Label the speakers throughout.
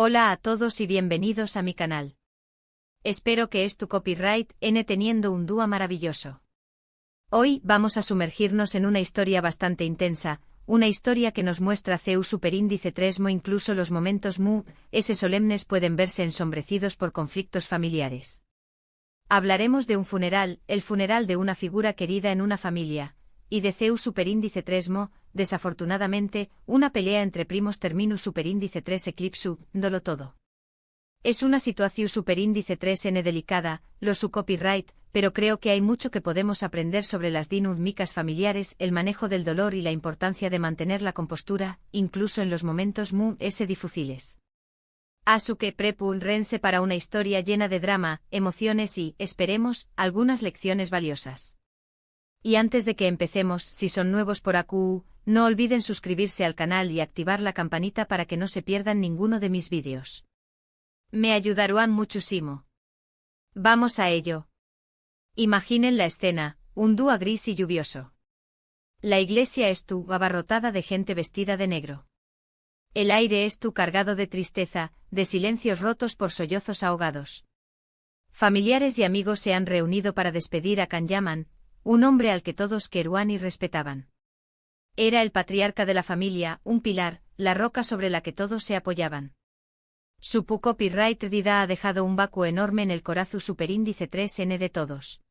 Speaker 1: Hola a todos y bienvenidos a mi canal. Espero que tu copyright teniendo un dúo maravilloso. Hoy vamos a sumergirnos en una historia bastante intensa, una historia que nos muestra Zeus superíndice 3 mo incluso los momentos solemnes pueden verse ensombrecidos por conflictos familiares. Hablaremos de un funeral, el funeral de una figura querida en una familia, y de Zeus superíndice 3 mo, desafortunadamente, una pelea entre primos terminus superíndice 3 eclipsándolo todo. Es una situación superíndice 3n delicada, su copyright, pero creo que hay mucho que podemos aprender sobre las dinámicas familiares, el manejo del dolor y la importancia de mantener la compostura, incluso en los momentos difíciles. Asuke prepúrense para una historia llena de drama, emociones y, esperemos, algunas lecciones valiosas. Y antes de que empecemos, si son nuevos por aquí, no olviden suscribirse al canal y activar la campanita para que no se pierdan ninguno de mis vídeos. Me ayudarán muchísimo. Vamos a ello. Imaginen la escena, un día gris y lluvioso. La iglesia estuvo abarrotada de gente vestida de negro. El aire estuvo cargado de tristeza, de silencios rotos por sollozos ahogados. Familiares y amigos se han reunido para despedir a Kanyaman, un hombre al que todos querían y respetaban. Era el patriarca de la familia, un pilar, la roca sobre la que todos se apoyaban. Su copyright ha dejado un vacuo enorme en el corazón superíndice 3n de todos.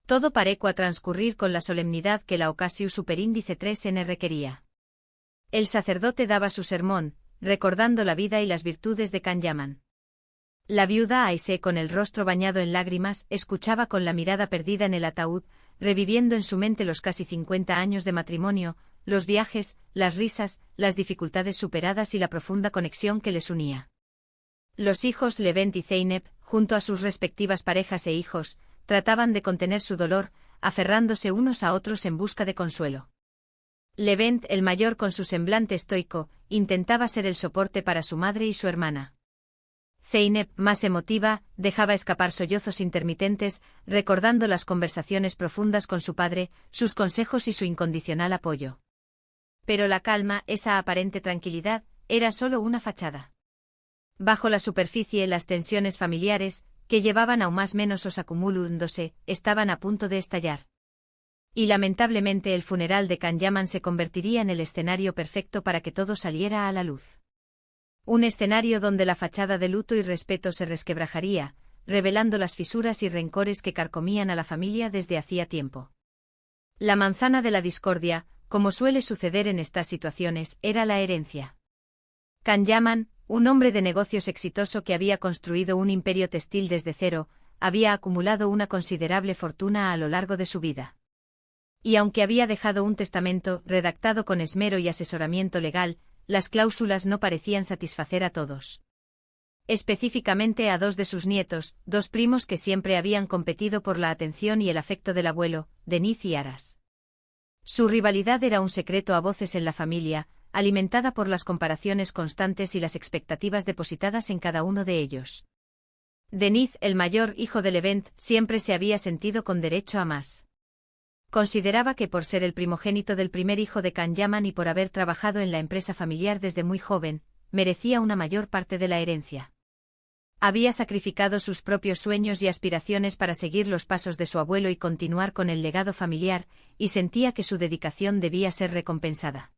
Speaker 1: Todo pareció a transcurrir con la solemnidad que la ocasión superíndice 3n requería. El sacerdote daba su sermón, recordando la vida y las virtudes de Kanyaman. La viuda Aise, con el rostro bañado en lágrimas, escuchaba con la mirada perdida en el ataúd, reviviendo en su mente los casi 50 años de matrimonio, los viajes, las risas, las dificultades superadas y la profunda conexión que les unía. Los hijos Levent y Zeynep, junto a sus respectivas parejas e hijos, trataban de contener su dolor, aferrándose unos a otros en busca de consuelo. Levent, el mayor con su semblante estoico, intentaba ser el soporte para su madre y su hermana. Zeynep, más emotiva, dejaba escapar sollozos intermitentes, recordando las conversaciones profundas con su padre, sus consejos y su incondicional apoyo. Pero la calma, esa aparente tranquilidad, era solo una fachada. Bajo la superficie, las tensiones familiares, que llevaban aún más menos acumulándose, estaban a punto de estallar. Y lamentablemente el funeral de Kanyaman se convertiría en el escenario perfecto para que todo saliera a la luz. Un escenario donde la fachada de luto y respeto se resquebrajaría, revelando las fisuras y rencores que carcomían a la familia desde hacía tiempo. La manzana de la discordia, como suele suceder en estas situaciones, era la herencia. Kanyaman, un hombre de negocios exitoso que había construido un imperio textil desde cero, había acumulado una considerable fortuna a lo largo de su vida. Y aunque había dejado un testamento redactado con esmero y asesoramiento legal, las cláusulas no parecían satisfacer a todos. Específicamente a dos de sus nietos, dos primos que siempre habían competido por la atención y el afecto del abuelo, Denith y Aras. Su rivalidad era un secreto a voces en la familia, alimentada por las comparaciones constantes y las expectativas depositadas en cada uno de ellos. Denith, el mayor hijo de Levent, siempre se había sentido con derecho a más. Consideraba que por ser el primogénito del primer hijo de Kanyaman y por haber trabajado en la empresa familiar desde muy joven, merecía una mayor parte de la herencia. Había sacrificado sus propios sueños y aspiraciones para seguir los pasos de su abuelo y continuar con el legado familiar, y sentía que su dedicación debía ser recompensada.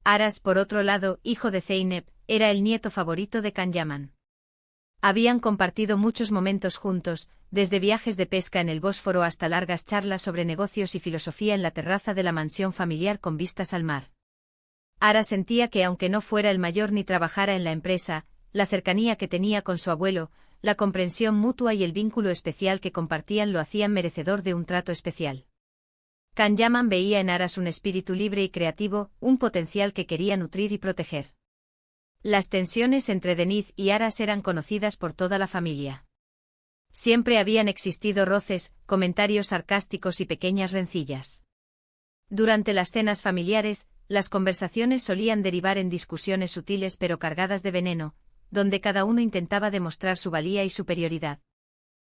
Speaker 1: Aras, por otro lado, hijo de Zeynep, era el nieto favorito de Kanyaman. Habían compartido muchos momentos juntos, desde viajes de pesca en el Bósforo hasta largas charlas sobre negocios y filosofía en la terraza de la mansión familiar con vistas al mar. Aras sentía que aunque no fuera el mayor ni trabajara en la empresa, la cercanía que tenía con su abuelo, la comprensión mutua y el vínculo especial que compartían lo hacían merecedor de un trato especial. Kanyaman veía en Aras un espíritu libre y creativo, un potencial que quería nutrir y proteger. Las tensiones entre Denith y Aras eran conocidas por toda la familia. Siempre habían existido roces, comentarios sarcásticos y pequeñas rencillas. Durante las cenas familiares, las conversaciones solían derivar en discusiones sutiles pero cargadas de veneno, donde cada uno intentaba demostrar su valía y superioridad.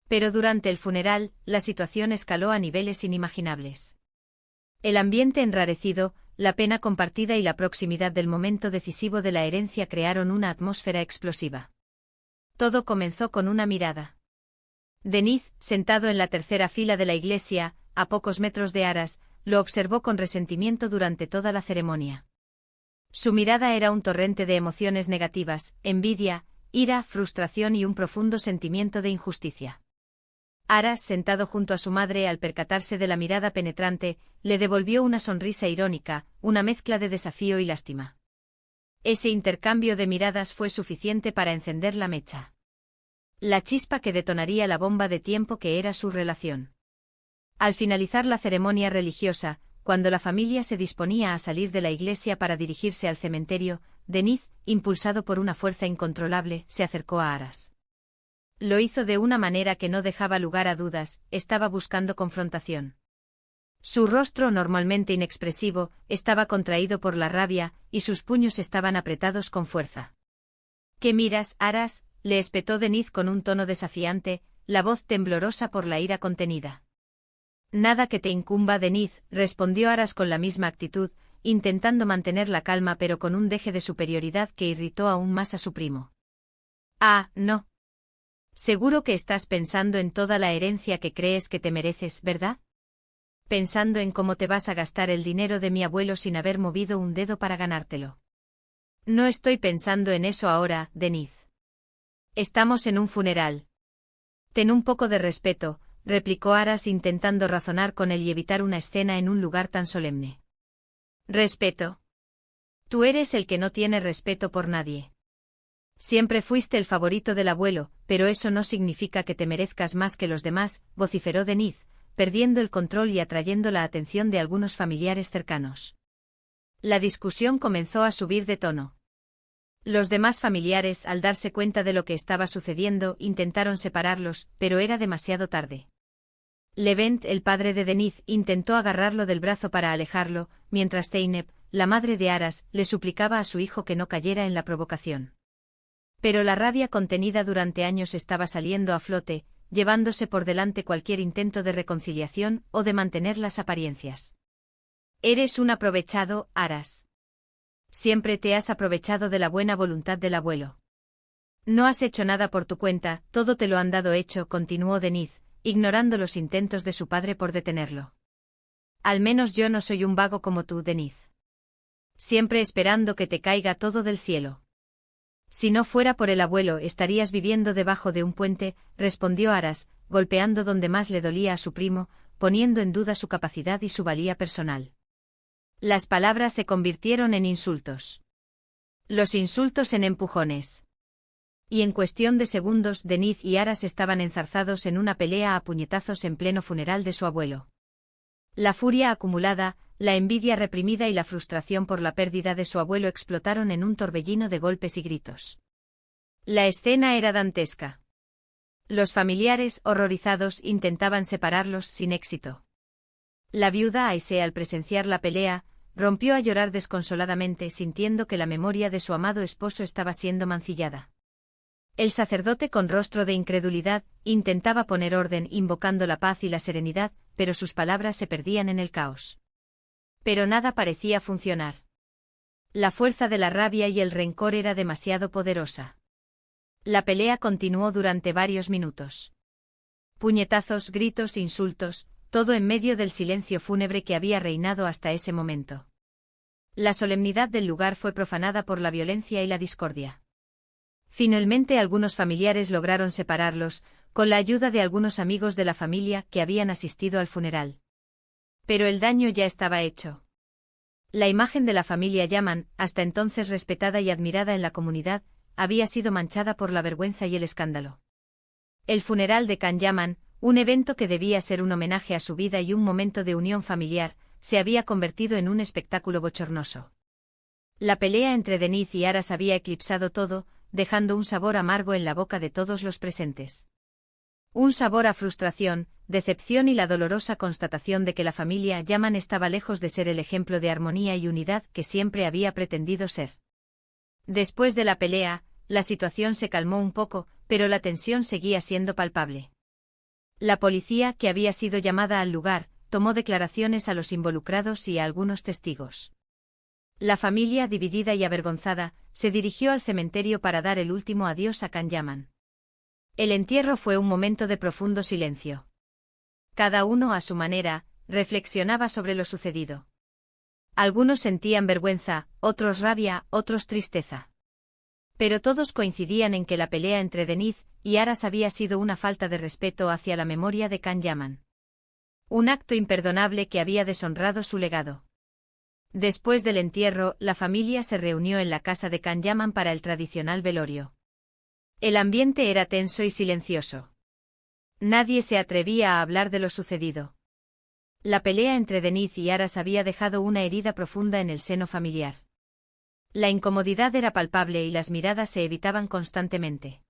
Speaker 1: Pero durante el funeral, la situación escaló a niveles inimaginables. El ambiente enrarecido, la pena compartida y la proximidad del momento decisivo de la herencia crearon una atmósfera explosiva. Todo comenzó con una mirada. Denise, sentado en la tercera fila de la iglesia, a pocos metros de Aras, lo observó con resentimiento durante toda la ceremonia. Su mirada era un torrente de emociones negativas, envidia, ira, frustración y un profundo sentimiento de injusticia. Aras, sentado junto a su madre al percatarse de la mirada penetrante, le devolvió una sonrisa irónica, una mezcla de desafío y lástima. Ese intercambio de miradas fue suficiente para encender la mecha. La chispa que detonaría la bomba de tiempo que era su relación. Al finalizar la ceremonia religiosa, cuando la familia se disponía a salir de la iglesia para dirigirse al cementerio, Denise, impulsado por una fuerza incontrolable, se acercó a Aras. Lo hizo de una manera que no dejaba lugar a dudas, estaba buscando confrontación. Su rostro, normalmente inexpresivo, estaba contraído por la rabia, y sus puños estaban apretados con fuerza. ¿Qué miras, Aras?, le espetó Denise con un tono desafiante, la voz temblorosa por la ira contenida. Nada que te incumba, Denise, respondió Aras con la misma actitud, intentando mantener la calma pero con un deje de superioridad que irritó aún más a su primo. Ah, no. Seguro que estás pensando en toda la herencia que crees que te mereces, ¿verdad? Pensando en cómo te vas a gastar el dinero de mi abuelo sin haber movido un dedo para ganártelo. No estoy pensando en eso ahora, Denise. Estamos en un funeral. Ten un poco de respeto, replicó Aras intentando razonar con él y evitar una escena en un lugar tan solemne. ¿Respeto? Tú eres el que no tiene respeto por nadie. Siempre fuiste el favorito del abuelo, pero eso no significa que te merezcas más que los demás, vociferó Denise, perdiendo el control y atrayendo la atención de algunos familiares cercanos. La discusión comenzó a subir de tono. Los demás familiares, al darse cuenta de lo que estaba sucediendo, intentaron separarlos, pero era demasiado tarde. Levent, el padre de Denise, intentó agarrarlo del brazo para alejarlo, mientras Zeynep, la madre de Aras, le suplicaba a su hijo que no cayera en la provocación. Pero la rabia contenida durante años estaba saliendo a flote, llevándose por delante cualquier intento de reconciliación o de mantener las apariencias. Eres un aprovechado, Aras. Siempre te has aprovechado de la buena voluntad del abuelo. No has hecho nada por tu cuenta, todo te lo han dado hecho, continuó Denise, ignorando los intentos de su padre por detenerlo. Al menos yo no soy un vago como tú, Denise. Siempre esperando que te caiga todo del cielo. Si no fuera por el abuelo estarías viviendo debajo de un puente, respondió Aras, golpeando donde más le dolía a su primo, poniendo en duda su capacidad y su valía personal. Las palabras se convirtieron en insultos. Los insultos en empujones. Y en cuestión de segundos Denise y Aras estaban enzarzados en una pelea a puñetazos en pleno funeral de su abuelo. La furia acumulada, la envidia reprimida y la frustración por la pérdida de su abuelo explotaron en un torbellino de golpes y gritos. La escena era dantesca. Los familiares, horrorizados, intentaban separarlos sin éxito. La viuda Aisee, al presenciar la pelea, rompió a llorar desconsoladamente sintiendo que la memoria de su amado esposo estaba siendo mancillada. El sacerdote, con rostro de incredulidad, intentaba poner orden invocando la paz y la serenidad, pero sus palabras se perdían en el caos. Pero nada parecía funcionar. La fuerza de la rabia y el rencor era demasiado poderosa. La pelea continuó durante varios minutos. Puñetazos, gritos, insultos, todo en medio del silencio fúnebre que había reinado hasta ese momento. La solemnidad del lugar fue profanada por la violencia y la discordia. Finalmente algunos familiares lograron separarlos, con la ayuda de algunos amigos de la familia que habían asistido al funeral. Pero el daño ya estaba hecho. La imagen de la familia Yaman, hasta entonces respetada y admirada en la comunidad, había sido manchada por la vergüenza y el escándalo. El funeral de Khan Yaman, un evento que debía ser un homenaje a su vida y un momento de unión familiar, se había convertido en un espectáculo bochornoso. La pelea entre Denise y Aras había eclipsado todo, dejando un sabor amargo en la boca de todos los presentes. Un sabor a frustración, decepción y la dolorosa constatación de que la familia Yaman estaba lejos de ser el ejemplo de armonía y unidad que siempre había pretendido ser. Después de la pelea, la situación se calmó un poco, pero la tensión seguía siendo palpable. La policía, que había sido llamada al lugar, tomó declaraciones a los involucrados y a algunos testigos. La familia, dividida y avergonzada, se dirigió al cementerio para dar el último adiós a Can Yaman. El entierro fue un momento de profundo silencio. Cada uno, a su manera, reflexionaba sobre lo sucedido. Algunos sentían vergüenza, otros rabia, otros tristeza. Pero todos coincidían en que la pelea entre Denise y Aras había sido una falta de respeto hacia la memoria de Can Yaman. Un acto imperdonable que había deshonrado su legado. Después del entierro, la familia se reunió en la casa de Can Yaman para el tradicional velorio. El ambiente era tenso y silencioso. Nadie se atrevía a hablar de lo sucedido. La pelea entre Denise y Aras había dejado una herida profunda en el seno familiar. La incomodidad era palpable y las miradas se evitaban constantemente.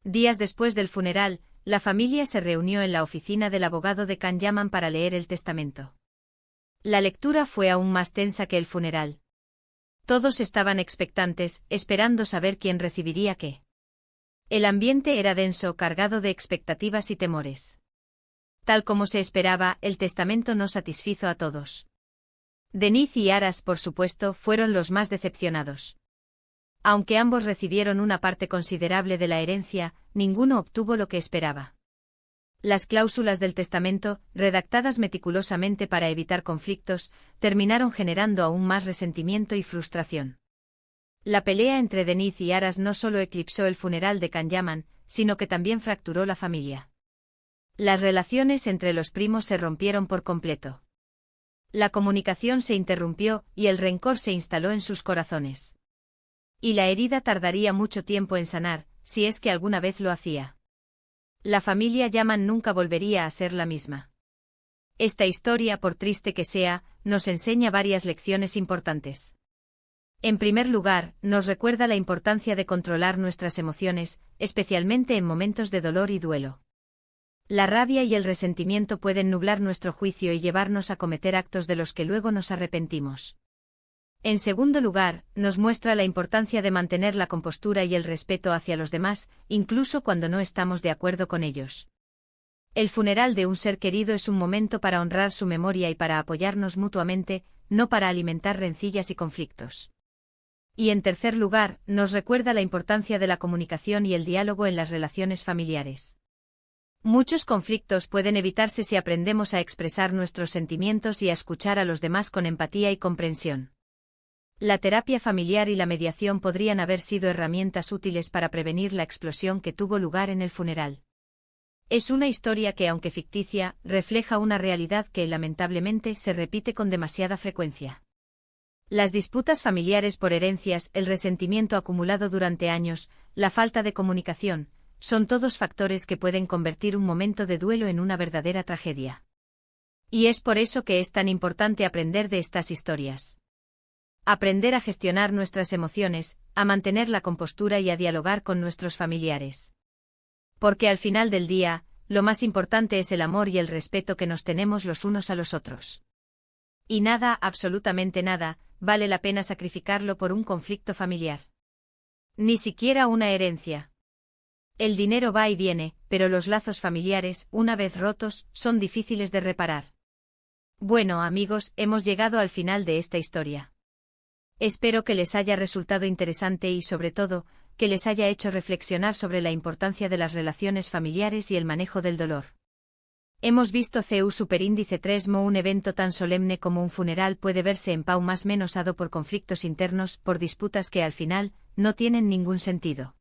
Speaker 1: Días después del funeral, la familia se reunió en la oficina del abogado de Can Yaman para leer el testamento. La lectura fue aún más tensa que el funeral. Todos estaban expectantes, esperando saber quién recibiría qué. El ambiente era denso, cargado de expectativas y temores. Tal como se esperaba, el testamento no satisfizo a todos. Denise y Aras, por supuesto, fueron los más decepcionados. Aunque ambos recibieron una parte considerable de la herencia, ninguno obtuvo lo que esperaba. Las cláusulas del testamento, redactadas meticulosamente para evitar conflictos, terminaron generando aún más resentimiento y frustración. La pelea entre Denise y Aras no solo eclipsó el funeral de Can Yaman, sino que también fracturó la familia. Las relaciones entre los primos se rompieron por completo. La comunicación se interrumpió y el rencor se instaló en sus corazones. Y la herida tardaría mucho tiempo en sanar, si es que alguna vez lo hacía. La familia Yaman nunca volvería a ser la misma. Esta historia, por triste que sea, nos enseña varias lecciones importantes. En primer lugar, nos recuerda la importancia de controlar nuestras emociones, especialmente en momentos de dolor y duelo. La rabia y el resentimiento pueden nublar nuestro juicio y llevarnos a cometer actos de los que luego nos arrepentimos. En segundo lugar, nos muestra la importancia de mantener la compostura y el respeto hacia los demás, incluso cuando no estamos de acuerdo con ellos. El funeral de un ser querido es un momento para honrar su memoria y para apoyarnos mutuamente, no para alimentar rencillas y conflictos. Y en tercer lugar, nos recuerda la importancia de la comunicación y el diálogo en las relaciones familiares. Muchos conflictos pueden evitarse si aprendemos a expresar nuestros sentimientos y a escuchar a los demás con empatía y comprensión. La terapia familiar y la mediación podrían haber sido herramientas útiles para prevenir la explosión que tuvo lugar en el funeral. Es una historia que, aunque ficticia, refleja una realidad que lamentablemente se repite con demasiada frecuencia. Las disputas familiares por herencias, el resentimiento acumulado durante años, la falta de comunicación, son todos factores que pueden convertir un momento de duelo en una verdadera tragedia. Y es por eso que es tan importante aprender de estas historias. Aprender a gestionar nuestras emociones, a mantener la compostura y a dialogar con nuestros familiares. Porque al final del día, lo más importante es el amor y el respeto que nos tenemos los unos a los otros. Y nada, absolutamente nada, vale la pena sacrificarlo por un conflicto familiar. Ni siquiera una herencia. El dinero va y viene, pero los lazos familiares, una vez rotos, son difíciles de reparar. Bueno, amigos, hemos llegado al final de esta historia. Espero que les haya resultado interesante y, sobre todo, que les haya hecho reflexionar sobre la importancia de las relaciones familiares y el manejo del dolor. Hemos visto CU Superíndice 3 Mo, un evento tan solemne como un funeral puede verse en Pau más menosado por conflictos internos, por disputas que al final no tienen ningún sentido.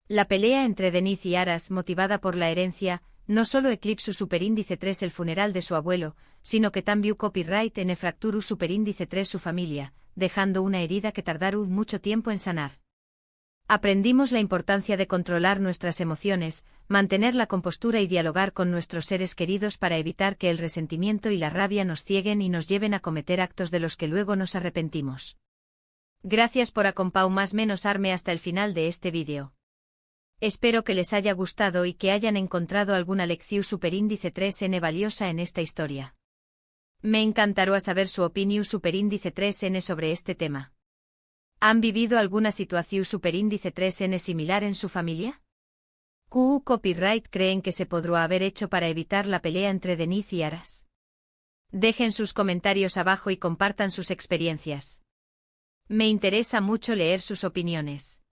Speaker 1: La pelea entre Denise y Aras, motivada por la herencia, no solo eclipsó Superíndice 3 el funeral de su abuelo, sino que también copyright en fracturó Superíndice 3 su familia, dejando una herida que tardará mucho tiempo en sanar. Aprendimos la importancia de controlar nuestras emociones, mantener la compostura y dialogar con nuestros seres queridos para evitar que el resentimiento y la rabia nos cieguen y nos lleven a cometer actos de los que luego nos arrepentimos. Gracias por acompañarme hasta el final de este vídeo. Espero que les haya gustado y que hayan encontrado alguna lección Superíndice 3N valiosa en esta historia. Me encantará saber su opinión Superíndice 3N sobre este tema. ¿Han vivido alguna situación Superíndice 3N similar en su familia? ¿Qué copyright creen que se podrá haber hecho para evitar la pelea entre Denise y Aras? Dejen sus comentarios abajo y compartan sus experiencias. Me interesa mucho leer sus opiniones.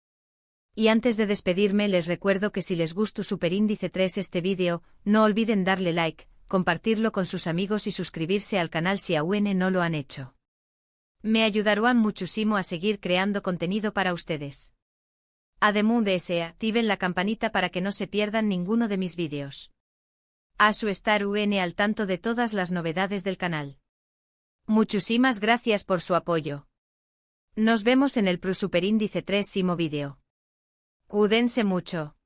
Speaker 1: Y antes de despedirme les recuerdo que si les gustó Superíndice 3 este vídeo, no olviden darle like, compartirlo con sus amigos y suscribirse al canal si aún no lo han hecho. Me ayudarán muchísimo a seguir creando contenido para ustedes. Además de eso, activen la campanita para que no se pierdan ninguno de mis vídeos. A su estar al tanto de todas las novedades del canal. Muchísimas gracias por su apoyo. Nos vemos en el Superíndice 3 vídeo. Cuídense mucho.